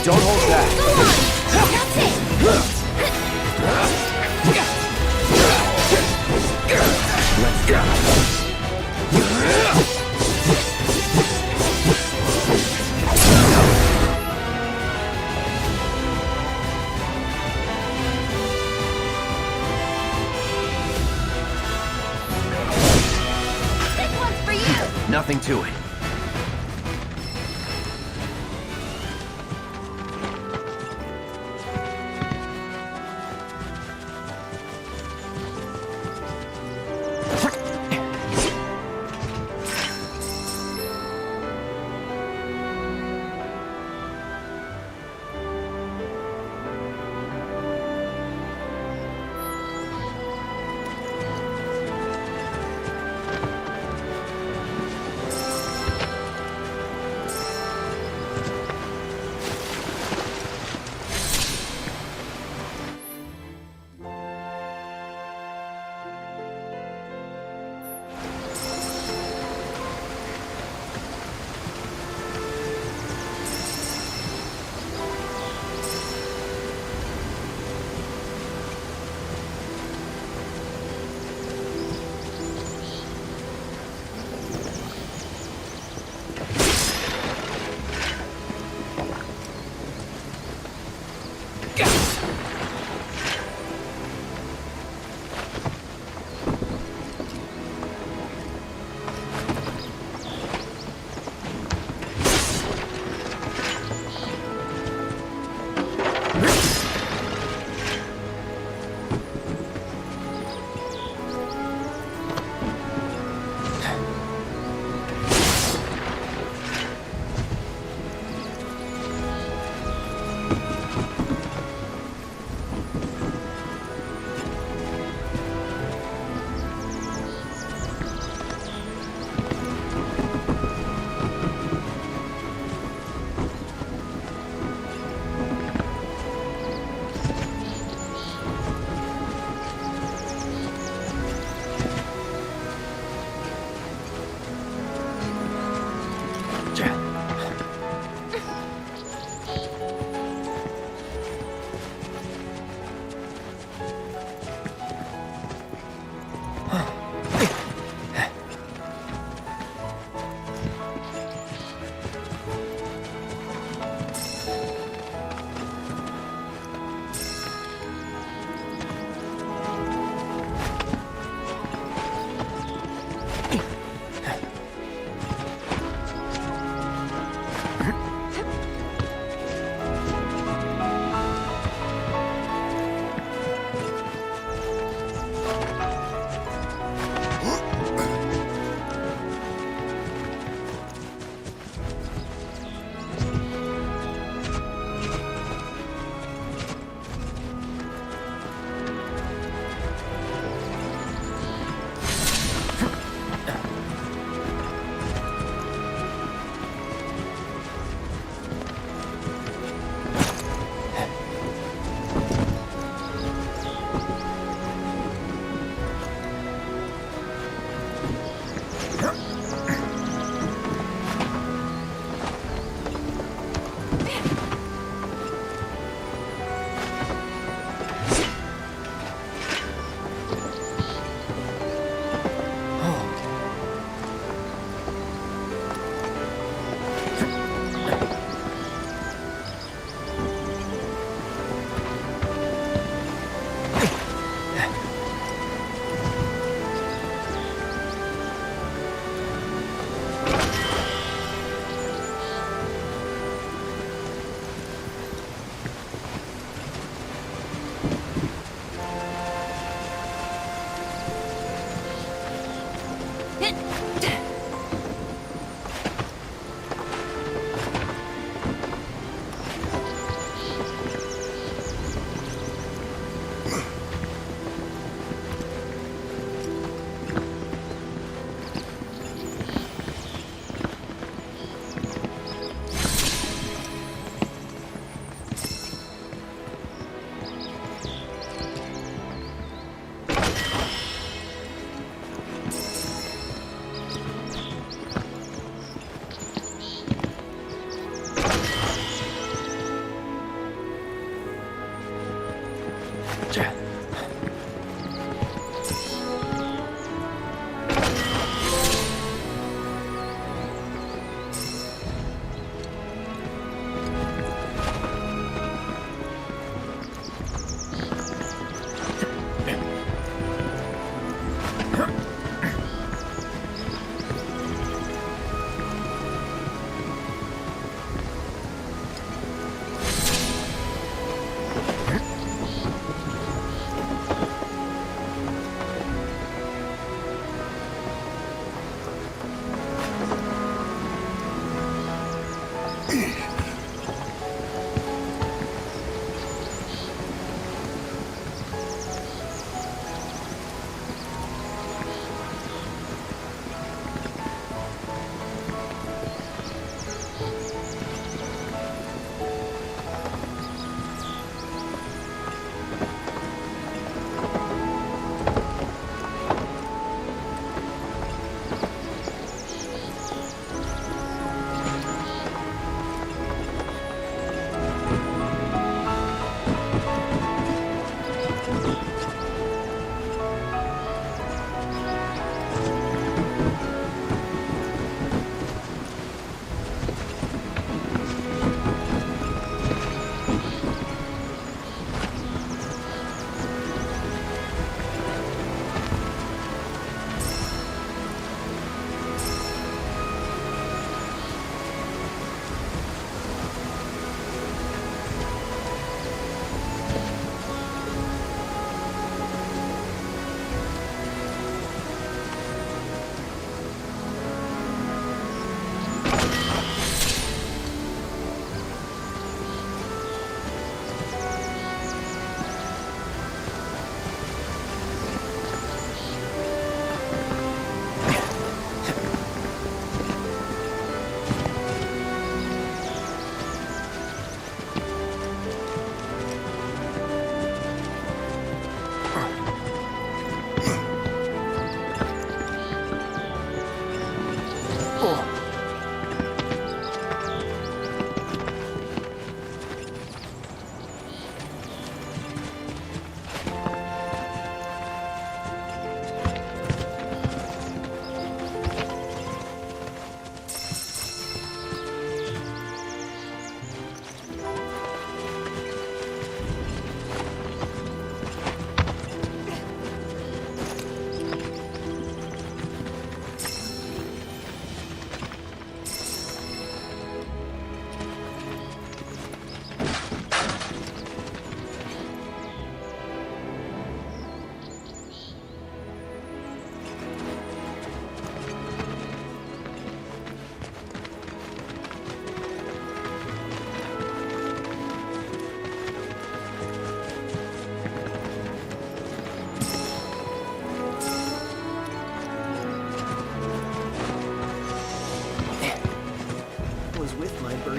Don't hold back. Go on! That's it! Let's go. This one's for you! Nothing to it.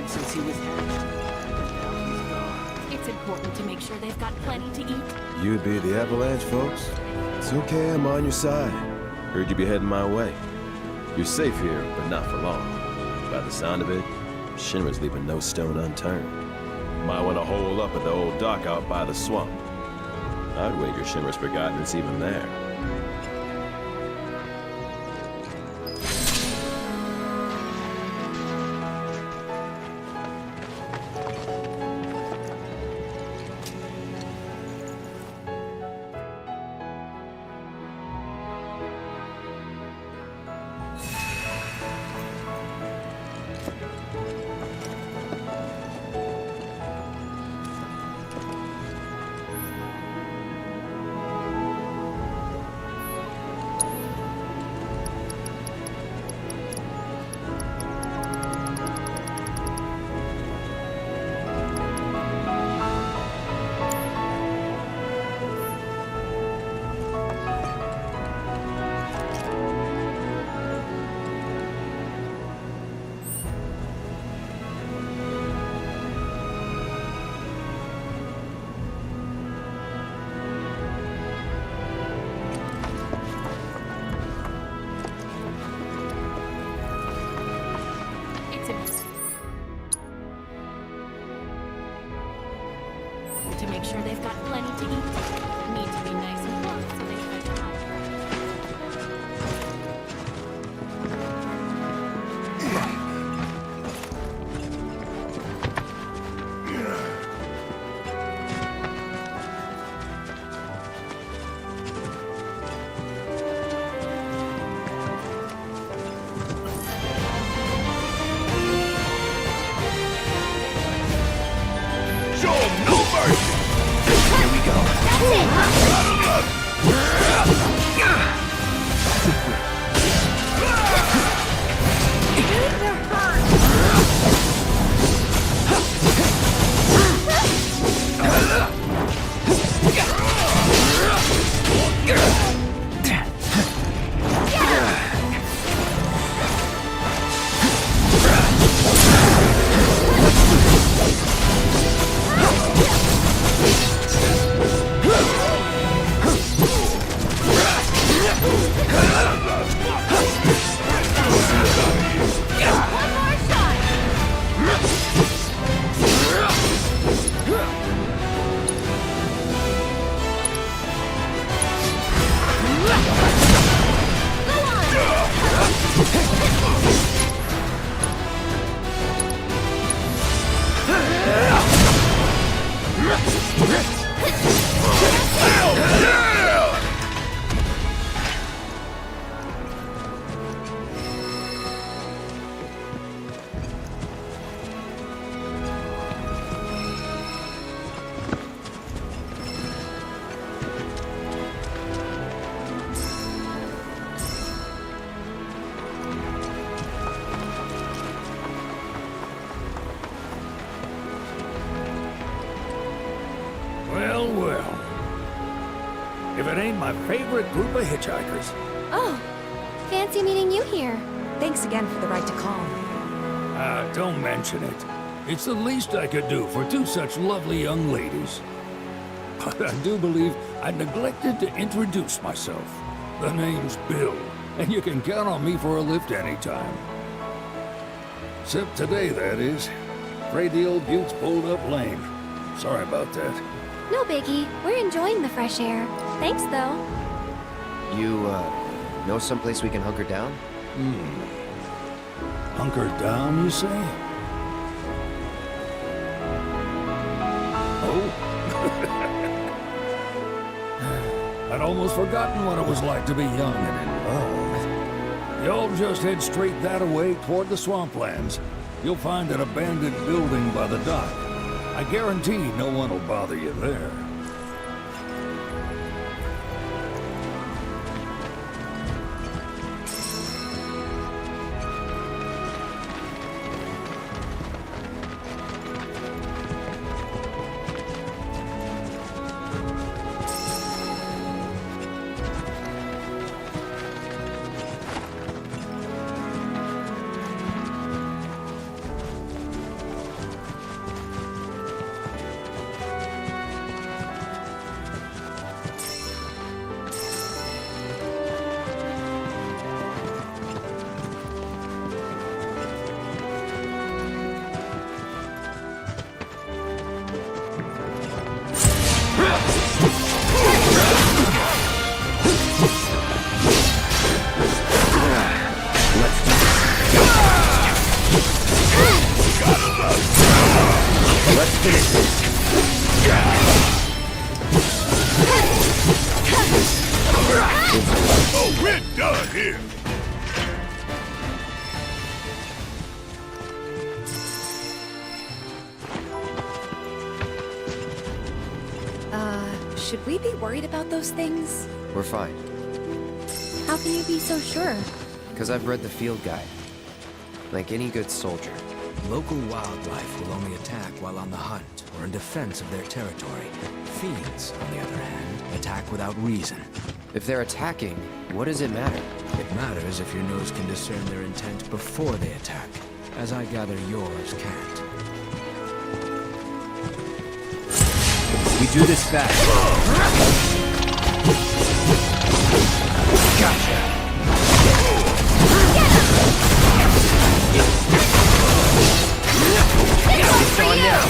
Since he was hatched. Now he's gone. It's important to make sure they've got plenty to eat. You'd be the Avalanche, folks. It's okay, I'm on your side. Heard you be heading my way. You're safe here, but not for long. By the sound of it, Shinra's leaving no stone unturned. Might want to hole up at the old dock out by the swamp. I'd wager Shinra's forgotten it's even there. make sure they've got plenty to eat. Need to be nice and close so they can die. Show 'em no mercy! Here we go. Well, well. If it ain't my favorite group of hitchhikers. Oh, fancy meeting you here. Thanks again for the right to call. Don't mention it. It's the least I could do for two such lovely young ladies. But I do believe I neglected to introduce myself. The name's Bill, and you can count on me for a lift anytime. Except today, that is. Afraid the old Butte's pulled up lame. Sorry about that. No biggie. We're enjoying the fresh air. Thanks, though. You, know someplace we can hunker down? Hunker down, you say? Oh? I'd almost forgotten what it was like to be young and in love. Y'all just head straight that away toward the swamplands. You'll find an abandoned building by the dock. I guarantee no one will bother you there. Let's finish this. Oh, we're done here! Should we be worried about those things? We're fine. How can you be so sure? Because I've read the field guide. Like any good soldier. Local wildlife will only attack while on the hunt or in defense of their territory. Fiends, on the other hand, attack without reason. If they're attacking, what does it matter? It matters if your nose can discern their intent before they attack, as I gather yours can't. We do this fast. Gotcha. It's on now.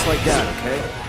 Just like that, okay?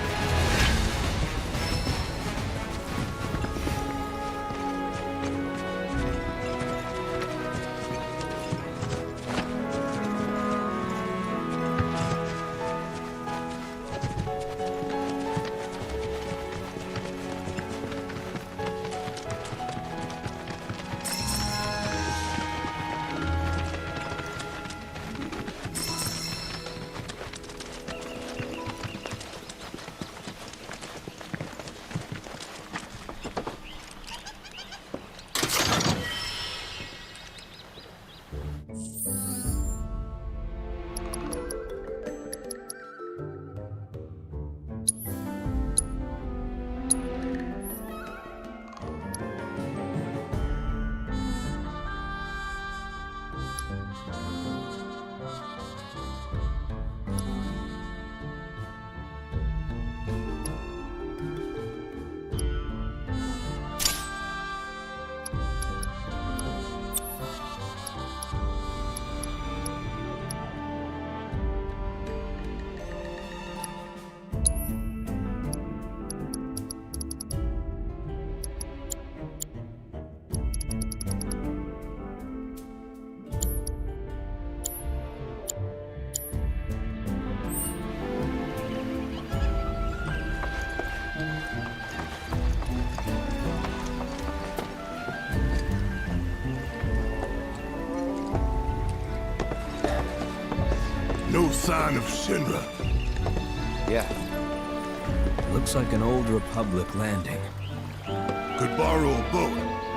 No sign of Shinra. Yeah. Looks like an old Republic landing. Could borrow a boat,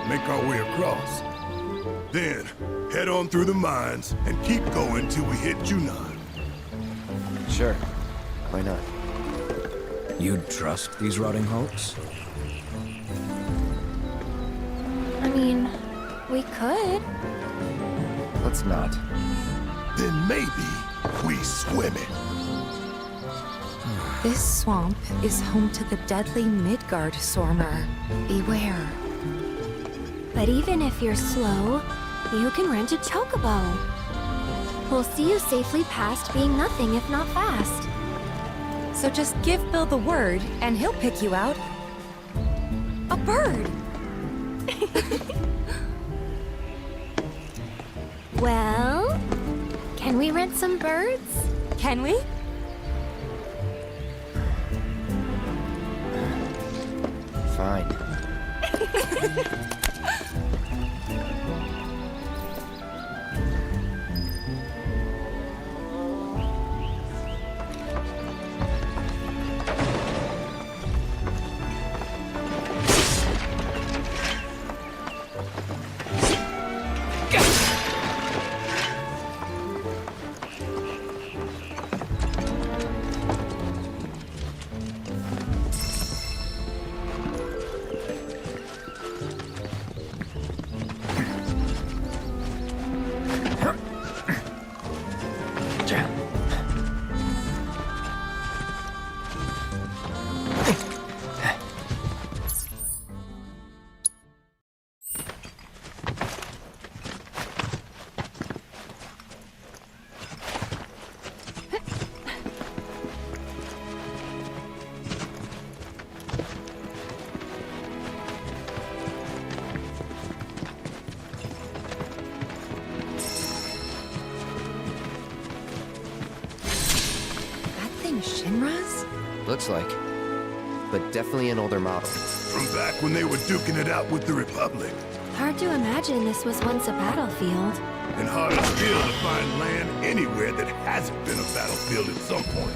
make our way across. Then, head on through the mines and keep going till we hit Junon. Sure. Why not? You'd trust these rotting hulks? I mean, we could. Let's not. Then maybe we swim it. This swamp is home to the deadly Midgard Sormer. Beware. But even if you're slow, you can rent a chocobo. We'll see you safely past being nothing if not fast. So just give Bill the word, and he'll pick you out. A bird! Well, can we rent some birds? Can we? Fine. Shinra's? Looks like. But definitely an older model. From back when they were duking it out with the Republic. Hard to imagine this was once a battlefield. And harder still to find land anywhere that hasn't been a battlefield at some point.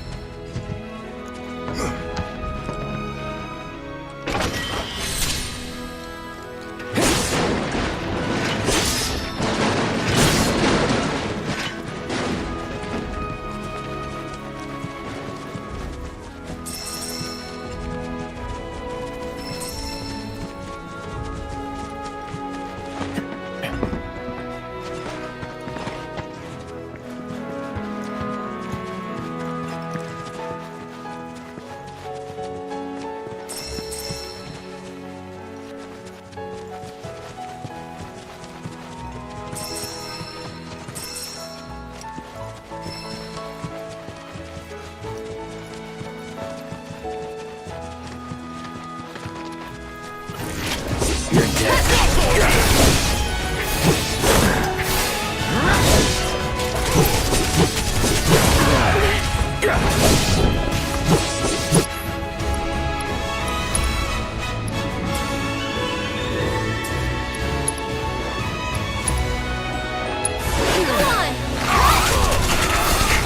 Come on!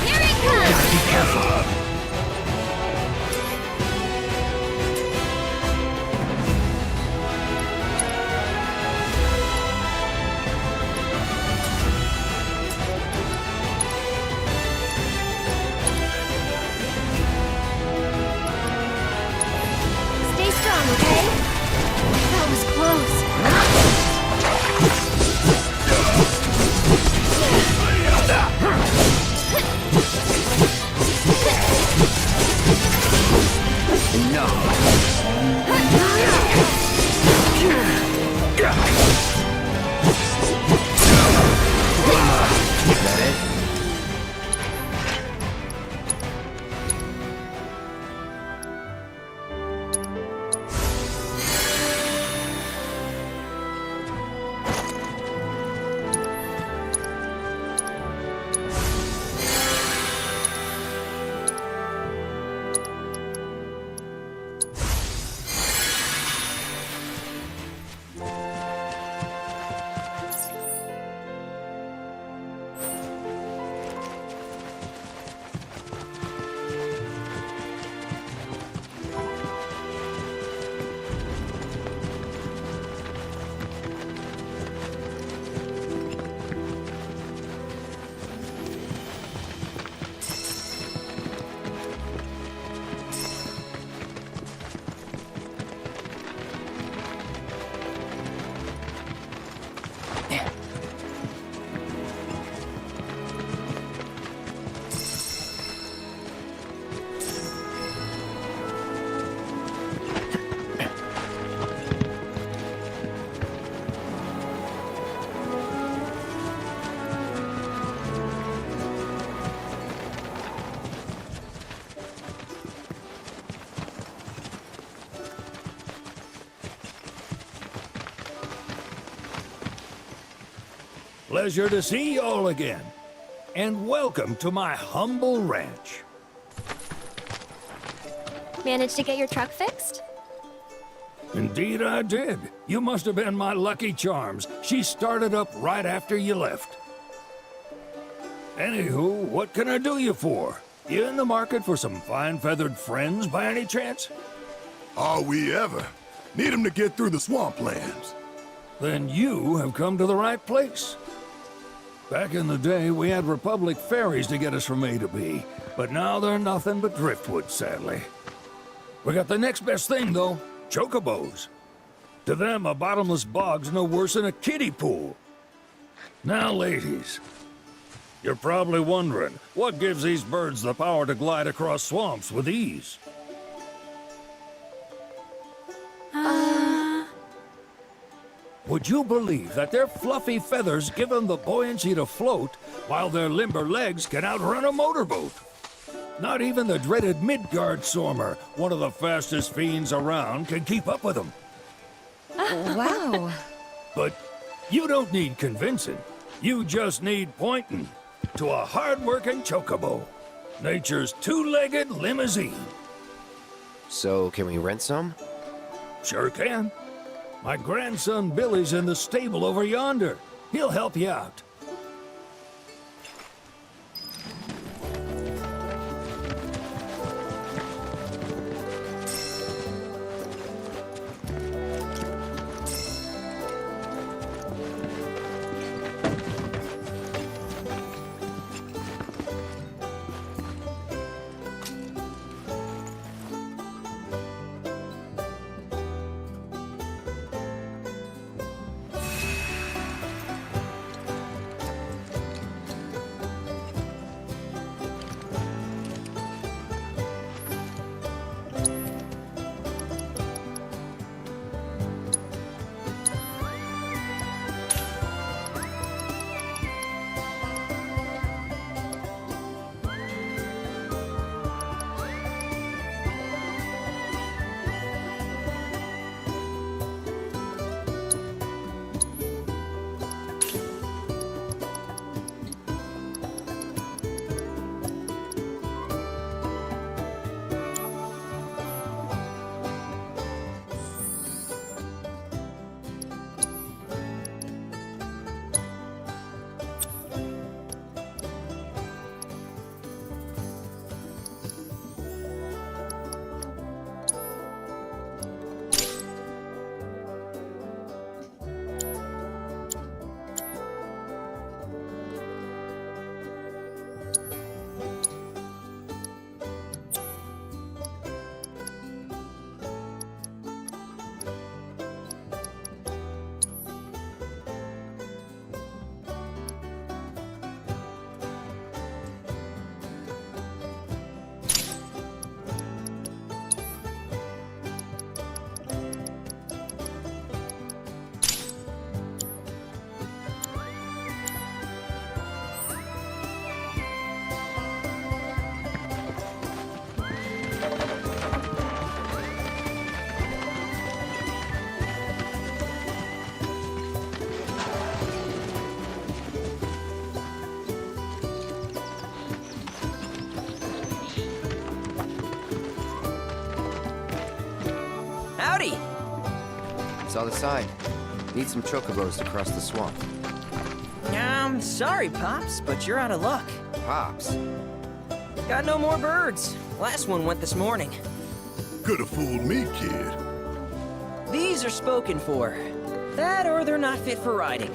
Here it comes! Be careful. Stay strong, okay? That was close. Is that it? Pleasure to see you all again. And welcome to my humble ranch. Managed to get your truck fixed? Indeed I did. You must have been my lucky charms. She started up right after you left. Anywho, what can I do you for? You in the market for some fine-feathered friends by any chance? Are we ever? Need 'em to get through the swamplands. Then you have come to the right place. Back in the day, we had Republic ferries to get us from A to B, but now they're nothing but driftwood, sadly. We got the next best thing, though, chocobos. To them, a bottomless bog's no worse than a kiddie pool. Now, ladies, you're probably wondering, what gives these birds the power to glide across swamps with ease? Would you believe that their fluffy feathers give them the buoyancy to float, while their limber legs can outrun a motorboat? Not even the dreaded Midgard Sormer, one of the fastest fiends around, can keep up with them. Wow. But you don't need convincing. You just need pointing to a hard-working chocobo. Nature's two-legged limousine. So, can we rent some? Sure can. My grandson Billy's in the stable over yonder. He'll help you out. Saw the sign. Need some chocobos to cross the swamp. Sorry, Pops, but you're out of luck. Pops. Got no more birds. Last one went this morning. Could have fooled me, kid. These are spoken for. That or they're not fit for riding.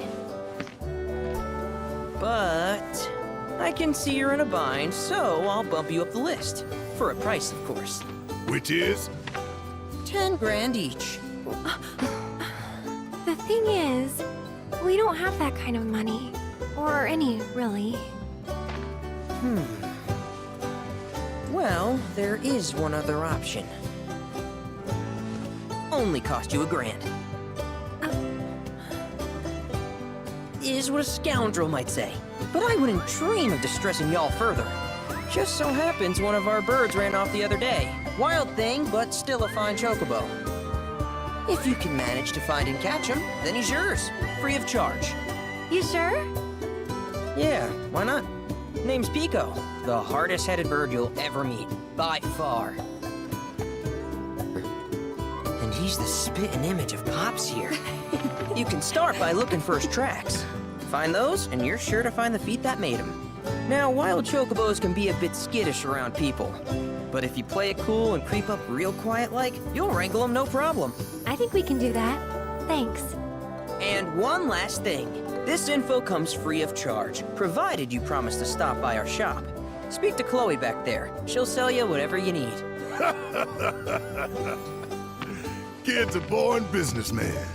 But I can see you're in a bind, so I'll bump you up the list. For a price, of course. Which is? 10 grand each. The thing is, we don't have that kind of money. Or any, really. Well, there is one other option. Only cost you $1,000. Is what a scoundrel might say. But I wouldn't dream of distressing y'all further. Just so happens one of our birds ran off the other day. Wild thing, but still a fine chocobo. If you can manage to find and catch him, then he's yours. Free of charge. You sure? Yeah, why not? Name's Pico, the hardest-headed bird you'll ever meet, by far. And he's the spitting image of Pops here. You can start by looking for his tracks. Find those, and you're sure to find the feet that made him. Now, wild chocobos can be a bit skittish around people. But if you play it cool and creep up real quiet-like, you'll wrangle them no problem. I think we can do that. Thanks. And one last thing. This info comes free of charge, provided you promise to stop by our shop. Speak to Chloe back there. She'll sell you whatever you need. Kid's a born businessman.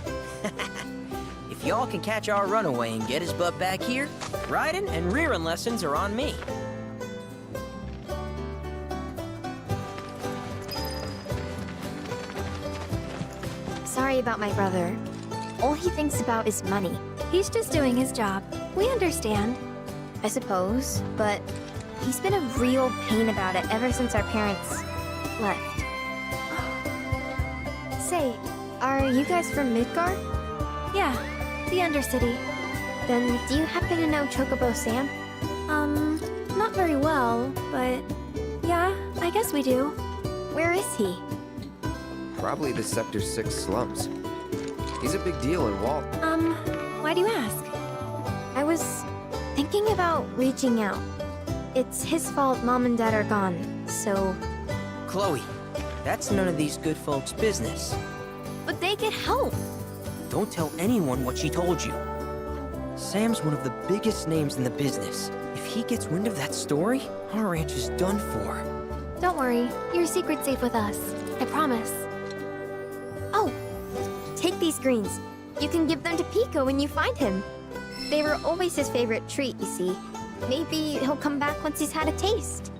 If y'all can catch our runaway and get his butt back here, riding and rearing lessons are on me. Sorry about my brother. All he thinks about is money. He's just doing his job. We understand. I suppose, but he's been a real pain about it ever since our parents left. Say, are you guys from Midgard? Yeah, the Undercity. Then do you happen to know Chocobo Sam? Not very well, but yeah, I guess we do. Where is he? Probably the Sector 6 slums. He's a big deal in Walt. Why do you ask? I was thinking about reaching out. It's his fault Mom and Dad are gone, so... Chloe, that's none of these good folks' business. But they get help. Don't tell anyone what she told you. Sam's one of the biggest names in the business. If he gets wind of that story, our ranch is done for. Don't worry, your secret's safe with us. I promise. Oh, take these greens. You can give them to Pico when you find him. They were always his favorite treat, you see. Maybe he'll come back once he's had a taste.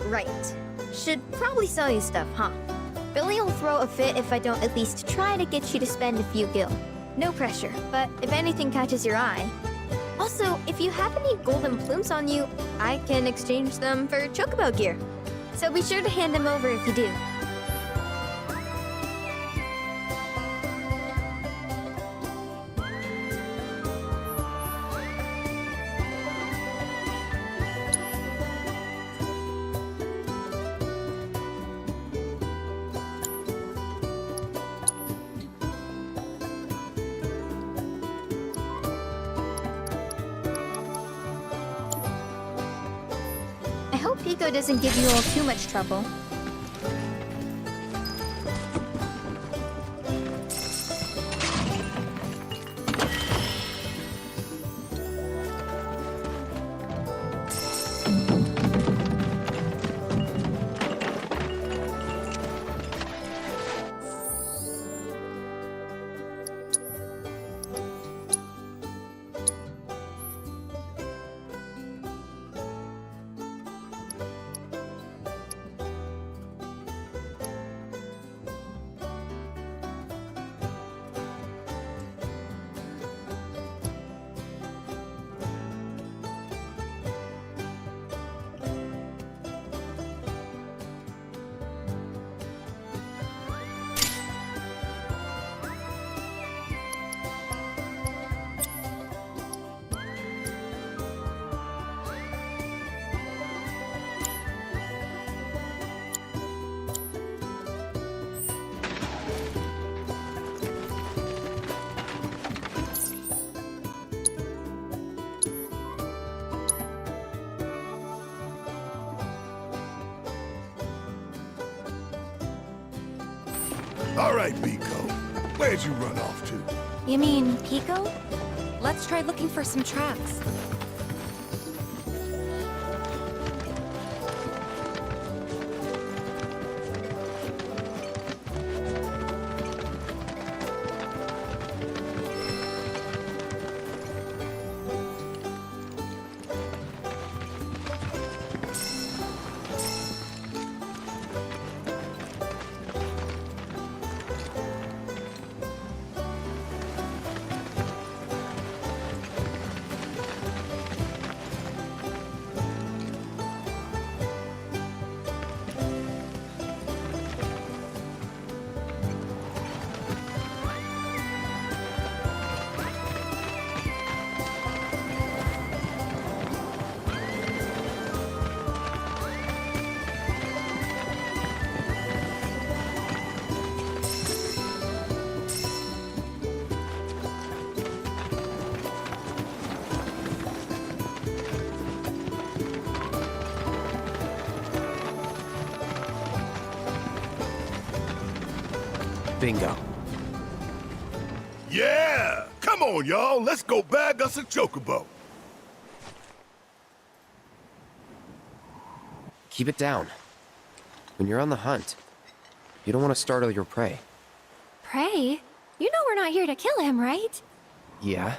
Right. Should probably sell you stuff, huh? Billy will throw a fit if I don't at least try to get you to spend a few gil. No pressure, but if anything catches your eye. Also, if you have any golden plumes on you, I can exchange them for chocobo gear. So be sure to hand them over if you do. I hope Pico doesn't give you all too much trouble. All right, Biko. Where'd you run off to? You mean Pico? Let's try looking for some tracks. Bingo. Yeah! Come on, y'all. Let's go bag us a chocobo. Keep it down. When you're on the hunt, you don't want to startle your prey. Prey? You know we're not here to kill him, right? Yeah?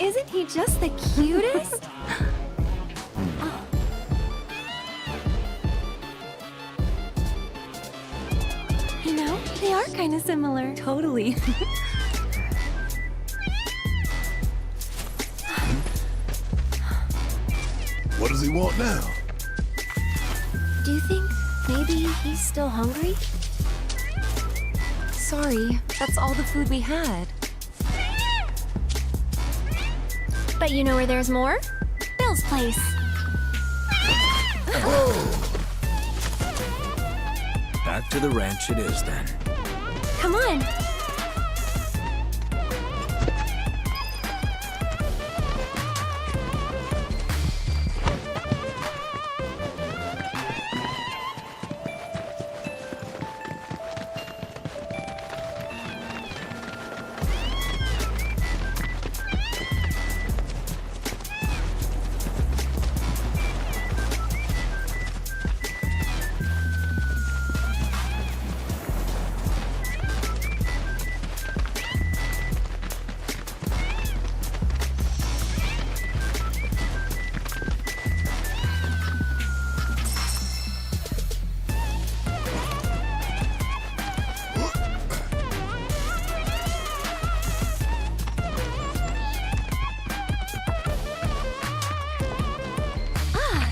Isn't he just the cutest? You know, they are kind of similar. Totally. What does he want now? Do you think maybe he's still hungry? Sorry, that's all the food we had. But you know where there's more? Bill's place. Back to the ranch it is then. Come on.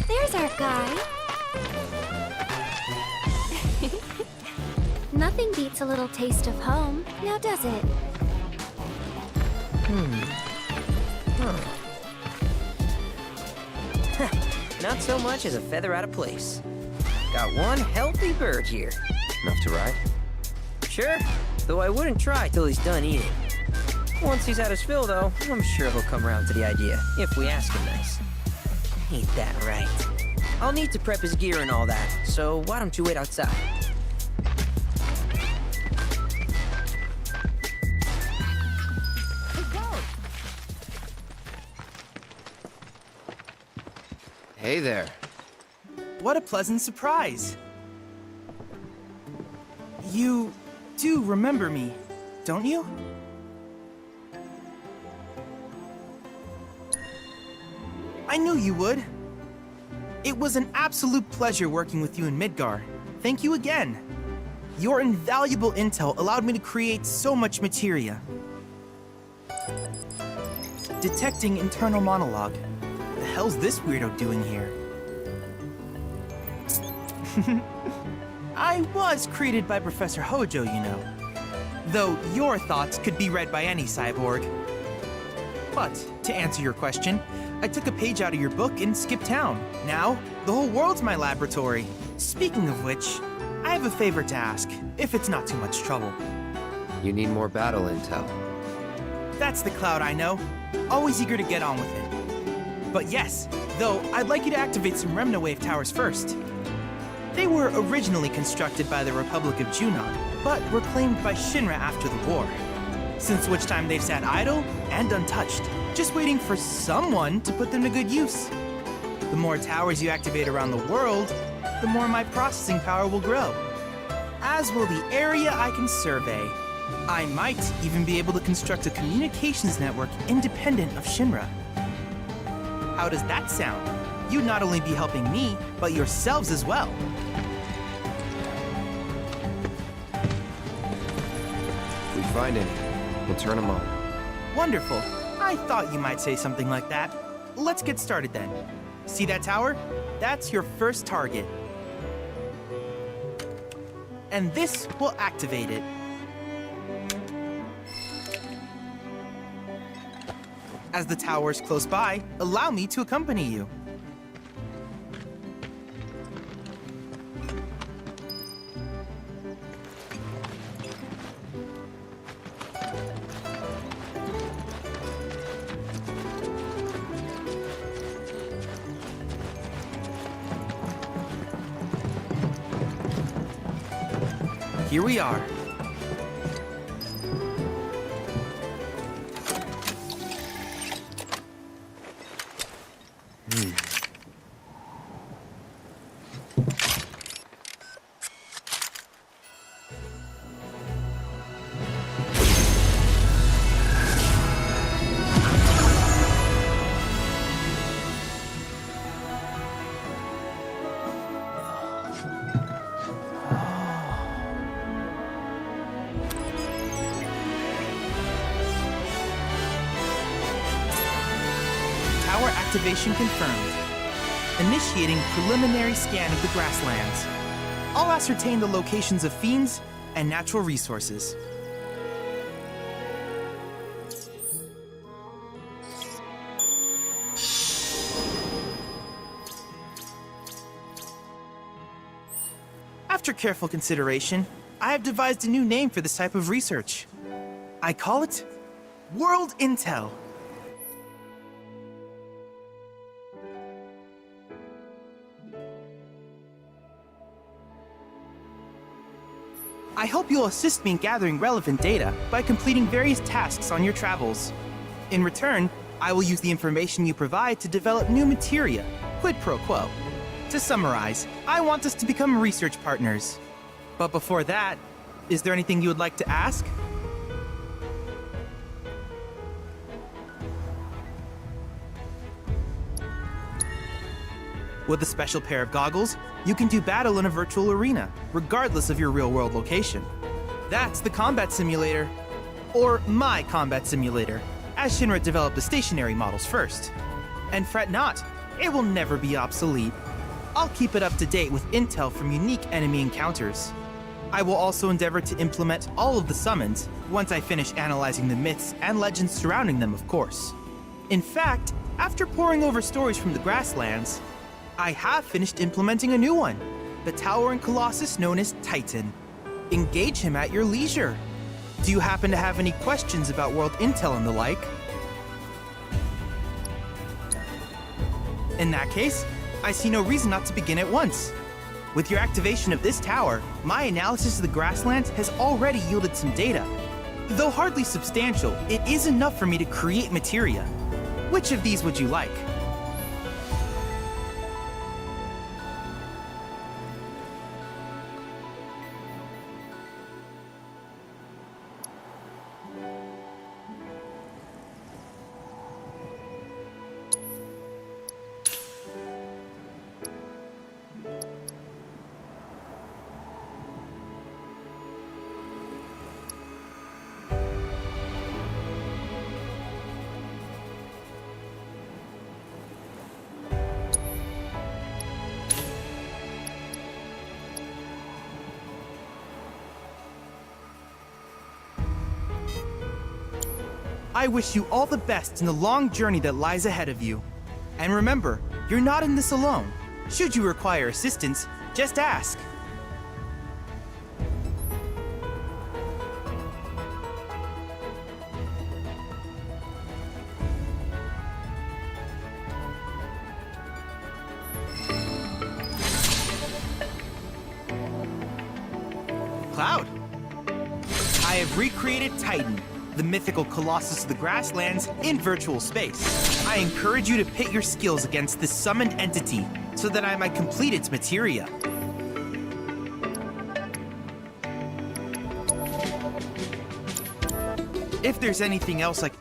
There's our guy. Nothing beats a little taste of home, now does it? Not so much as a feather out of place. Got one healthy bird here. Enough to ride? Sure, though I wouldn't try till he's done eating. Once he's had his fill, though, I'm sure he'll come around to the idea, if we ask him nice. Ain't that right? I'll need to prep his gear and all that, so why don't you wait outside? Hey there. What a pleasant surprise. You do remember me, don't you? I knew you would. It was an absolute pleasure working with you in Midgar. Thank you again. Your invaluable intel allowed me to create so much materia. Detecting internal monologue. The hell's this weirdo doing here? I was created by Professor Hojo, you know. Though your thoughts could be read by any cyborg. But, to answer your question, I took a page out of your book and skipped town. Now, the whole world's my laboratory. Speaking of which, I have a favor to ask, if it's not too much trouble. You need more battle intel. That's the Cloud I know. Always eager to get on with it. But yes, though, I'd like you to activate some Remnawave towers first. They were originally constructed by the Republic of Junon, but were claimed by Shinra after the war. Since which time they've sat idle and untouched, just waiting for someone to put them to good use. The more towers you activate around the world, the more my processing power will grow. As will the area I can survey. I might even be able to construct a communications network independent of Shinra. How does that sound? You'd not only be helping me, but yourselves as well. If we find any, we'll turn them on. Wonderful. I thought you might say something like that. Let's get started then. See that tower? That's your first target. And this will activate it. As the tower's close by, allow me to accompany you. Here we are. Tower activation confirmed. Initiating preliminary scan of the grasslands. I'll ascertain the locations of fiends and natural resources. After careful consideration, I have devised a new name for this type of research. I call it World Intel. I hope you'll assist me in gathering relevant data by completing various tasks on your travels. In return, I will use the information you provide to develop new materia, quid pro quo. To summarize, I want us to become research partners. But before that, is there anything you would like to ask? With a special pair of goggles, you can do battle in a virtual arena, regardless of your real-world location. That's the combat simulator. Or my combat simulator, as Shinra developed the stationary models first. And fret not, it will never be obsolete. I'll keep it up to date with intel from unique enemy encounters. I will also endeavor to implement all of the summons once I finish analyzing the myths and legends surrounding them, of course. In fact, after poring over stories from the grasslands, I have finished implementing a new one, the towering colossus known as Titan. Engage him at your leisure. Do you happen to have any questions about world intel and the like? In that case, I see no reason not to begin at once. With your activation of this tower, my analysis of the grasslands has already yielded some data. Though hardly substantial, it is enough for me to create materia. Which of these would you like? I wish you all the best in the long journey that lies ahead of you. And remember, you're not in this alone. Should you require assistance, just ask. Cloud, I have recreated Titan, the mythical colossus of the grasslands, in virtual space. I encourage you to pit your skills against this summoned entity so that I might complete its materia. If there's anything else I can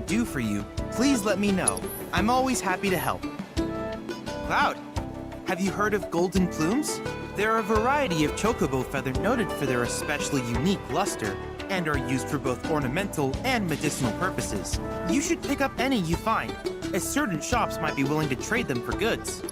do for you, please let me know. I'm always happy to help. Cloud, have you heard of golden plumes? They're a variety of chocobo feather noted for their especially unique luster, and are used for both ornamental and medicinal purposes. You should pick up any you find, as certain shops might be willing to trade them for goods.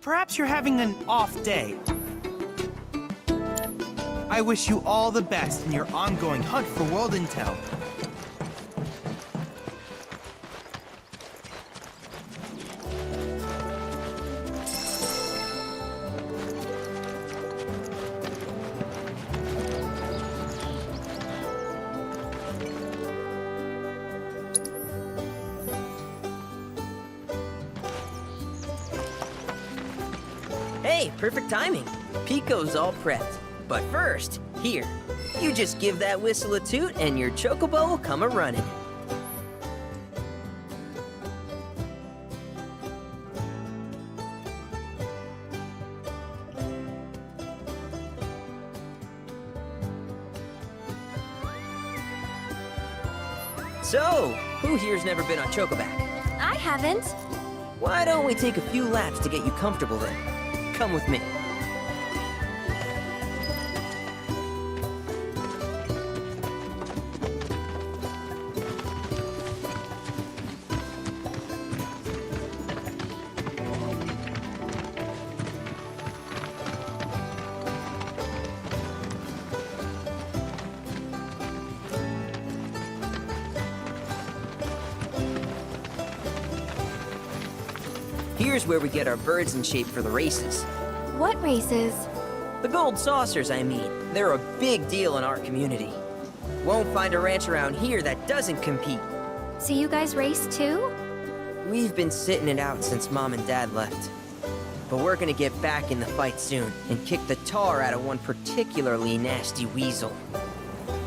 perhaps you're having an off day. I wish you all the best in your ongoing hunt for world intel. Hey, perfect timing. Pico's all prepped. But first, here, you just give that whistle a toot and your chocobo will come a-running. So, who here's never been on Chocoback? I haven't. Why don't we take a few laps to get you comfortable then? Come with me. Here's where we get our birds in shape for the races. What races? The gold saucers, I mean. They're a big deal in our community. Won't find a ranch around here that doesn't compete. So you guys race too? We've been sitting it out since Mom and Dad left. But we're gonna get back in the fight soon and kick the tar out of one particularly nasty weasel.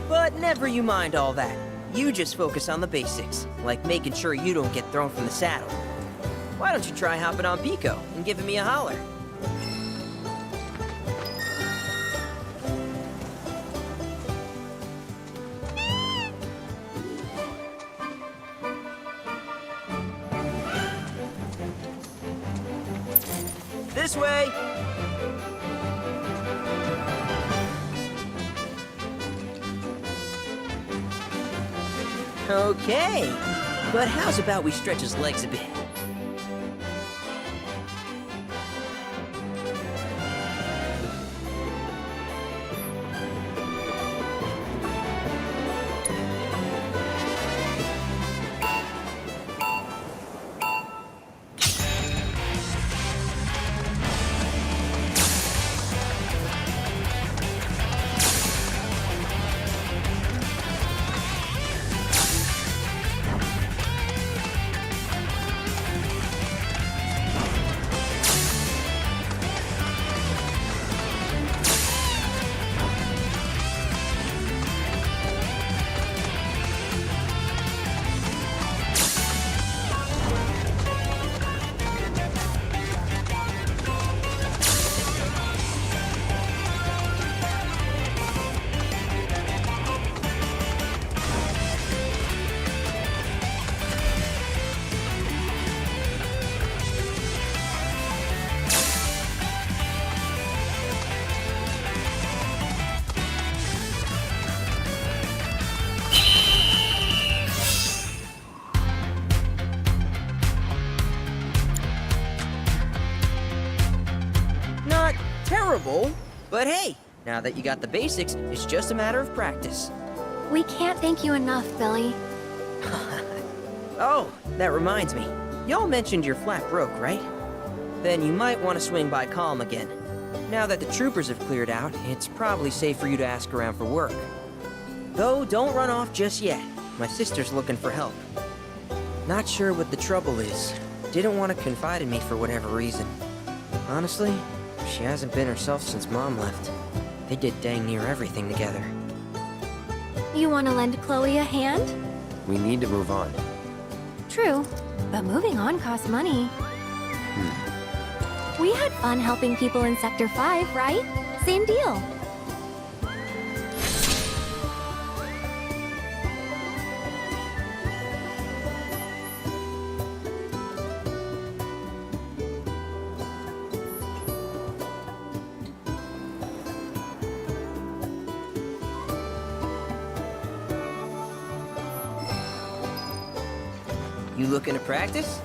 But never you mind all that. You just focus on the basics, like making sure you don't get thrown from the saddle. Why don't you try hopping on Pico and giving me a holler? This way! Okay, but how's about we stretch his legs a bit? Terrible, but hey, now that you got the basics, it's just a matter of practice. We can't thank you enough, Billy. Oh, that reminds me. Y'all mentioned your flat broke, right? Then you might want to swing by Calm again. Now that the troopers have cleared out, it's probably safe for you to ask around for work. Though, don't run off just yet. My sister's looking for help. Not sure what the trouble is. Didn't want to confide in me for whatever reason. Honestly, she hasn't been herself since Mom left. They did dang near everything together. You want to lend Chloe a hand? We need to move on. True, but moving on costs money. We had fun helping people in Sector 5, right? Same deal. You looking to practice?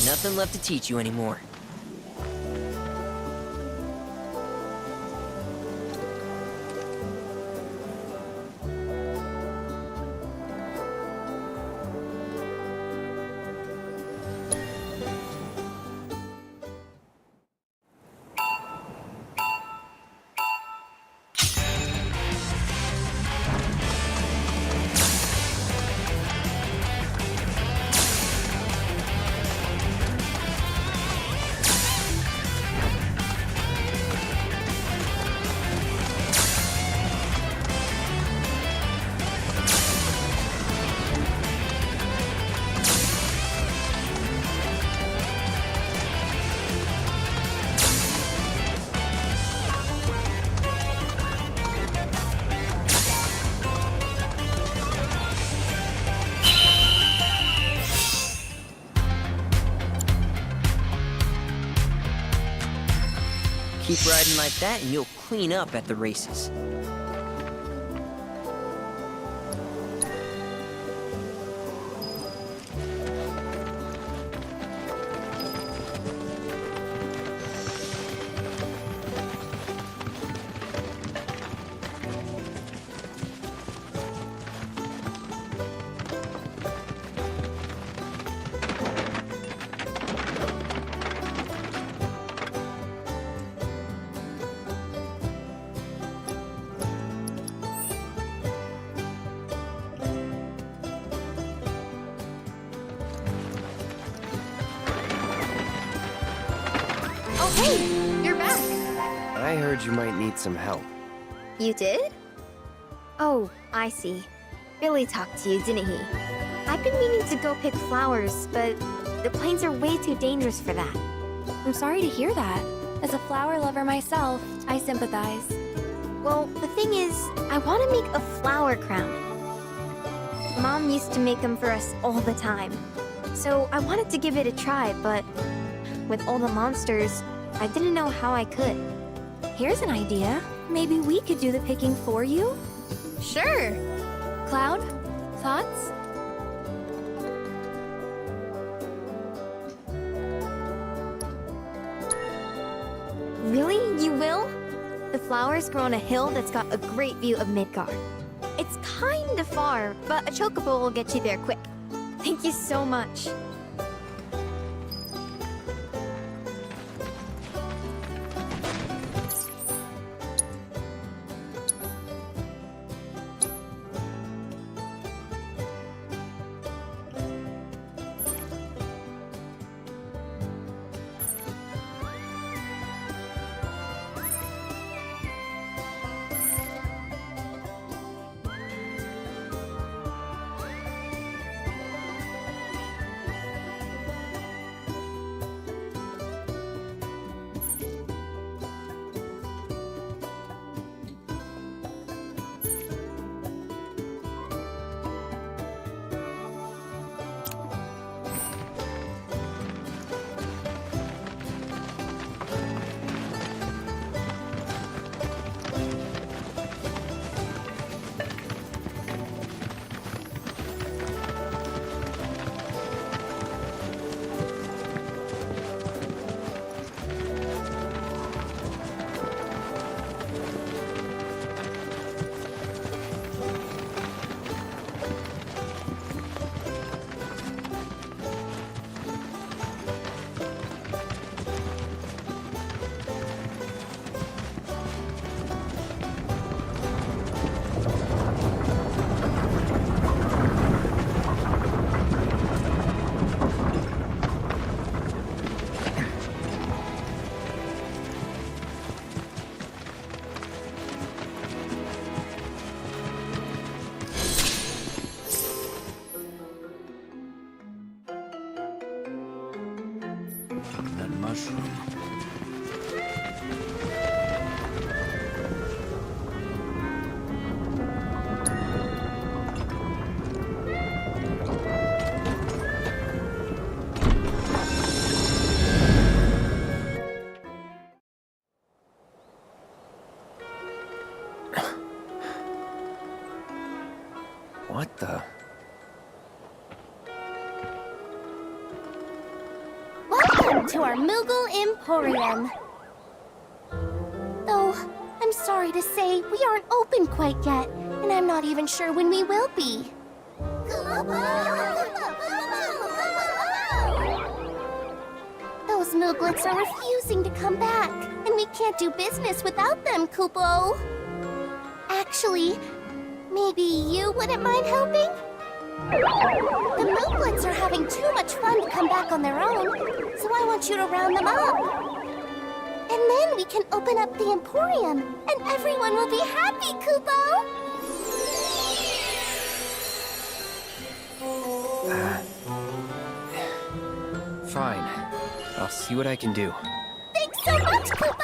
Nothing left to teach you anymore. Keep riding like that and you'll clean up at the races. Oh, hey! You're back! I heard you might need some help. You did? Oh, I see. Billy talked to you, didn't he? I've been meaning to go pick flowers, but the plains are way too dangerous for that. I'm sorry to hear that. As a flower lover myself, I sympathize. Well, the thing is, I want to make a flower crown. Mom used to make them for us all the time. So I wanted to give it a try, but with all the monsters, I didn't know how I could. Here's an idea. Maybe we could do the picking for you? Sure! Cloud? Thoughts? Really? You will? The flowers grow on a hill that's got a great view of Midgard. It's kinda far, but a chocobo will get you there quick. Thank you so much. That mushroom. What the? Welcome to our Moogle Emporium. Though, I'm sorry to say, we aren't open quite yet, and I'm not even sure when we will be. Those Mooglets are refusing to come back, and we can't do business without them, Kupo. Actually, maybe you wouldn't mind helping? The Mooglets are having too much fun to come back on their own, so I want you to round them up. And then we can open up the Emporium, and everyone will be happy, Kupo! Fine. I'll see what I can do. Thanks so much, Kupo!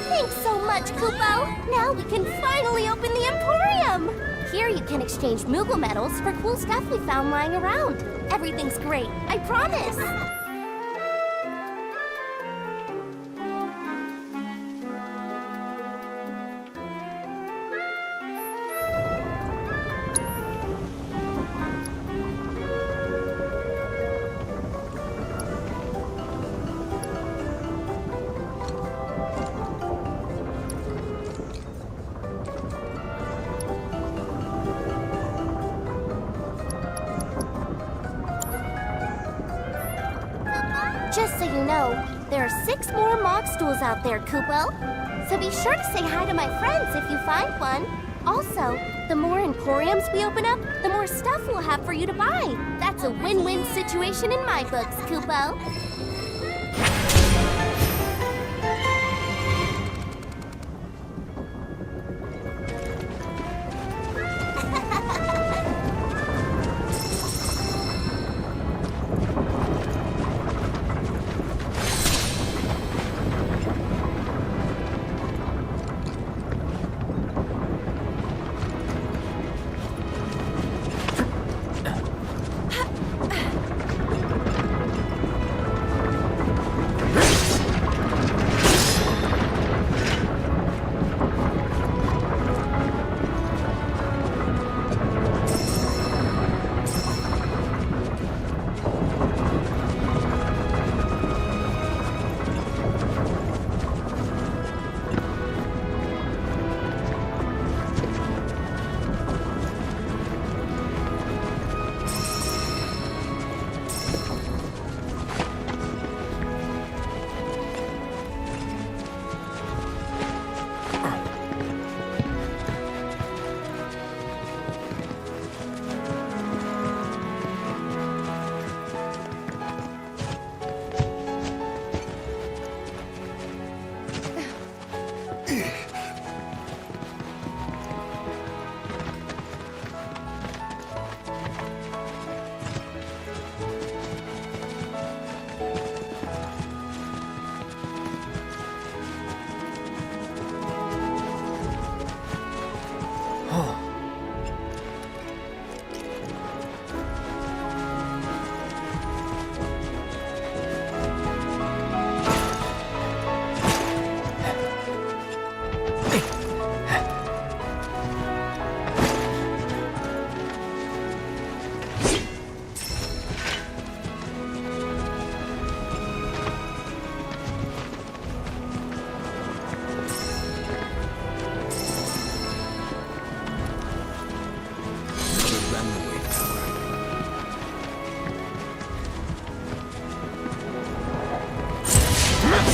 Thanks so much, Kupo! Now we can finally open the Emporium! Here you can exchange Moogle medals for cool stuff we found lying around. Everything's great, I promise! Just so you know, there are 6 more Mog Stools out there, Kupo. So be sure to say hi to my friends if you find one. Also, the more Emporiums we open up, the more stuff we'll have for you to buy. That's a win-win situation in my books, Kupo.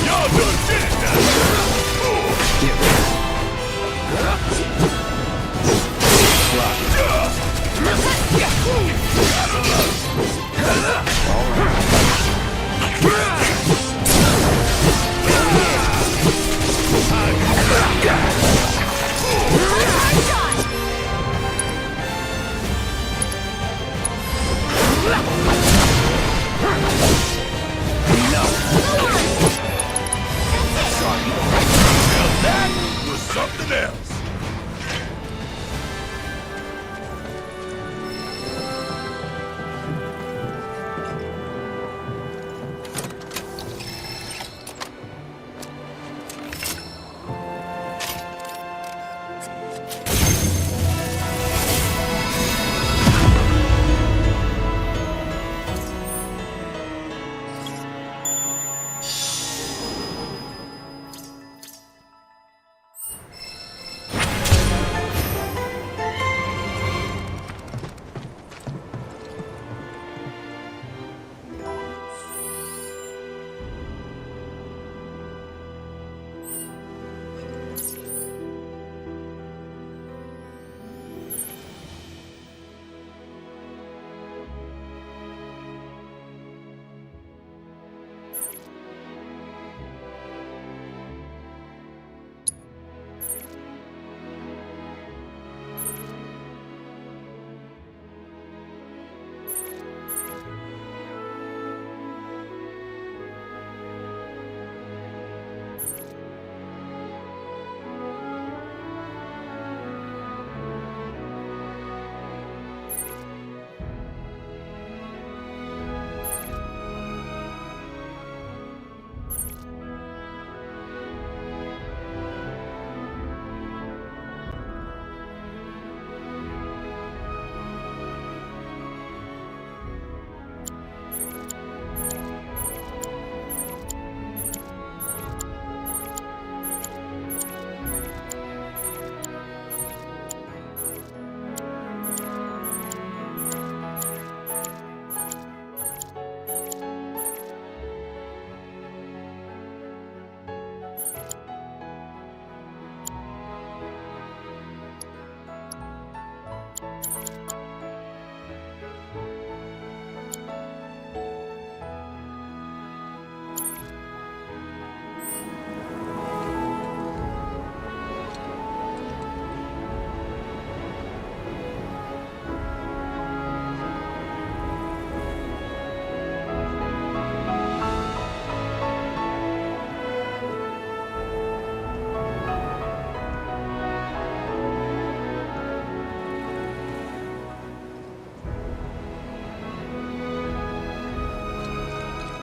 Y'all done did it now! Get ready.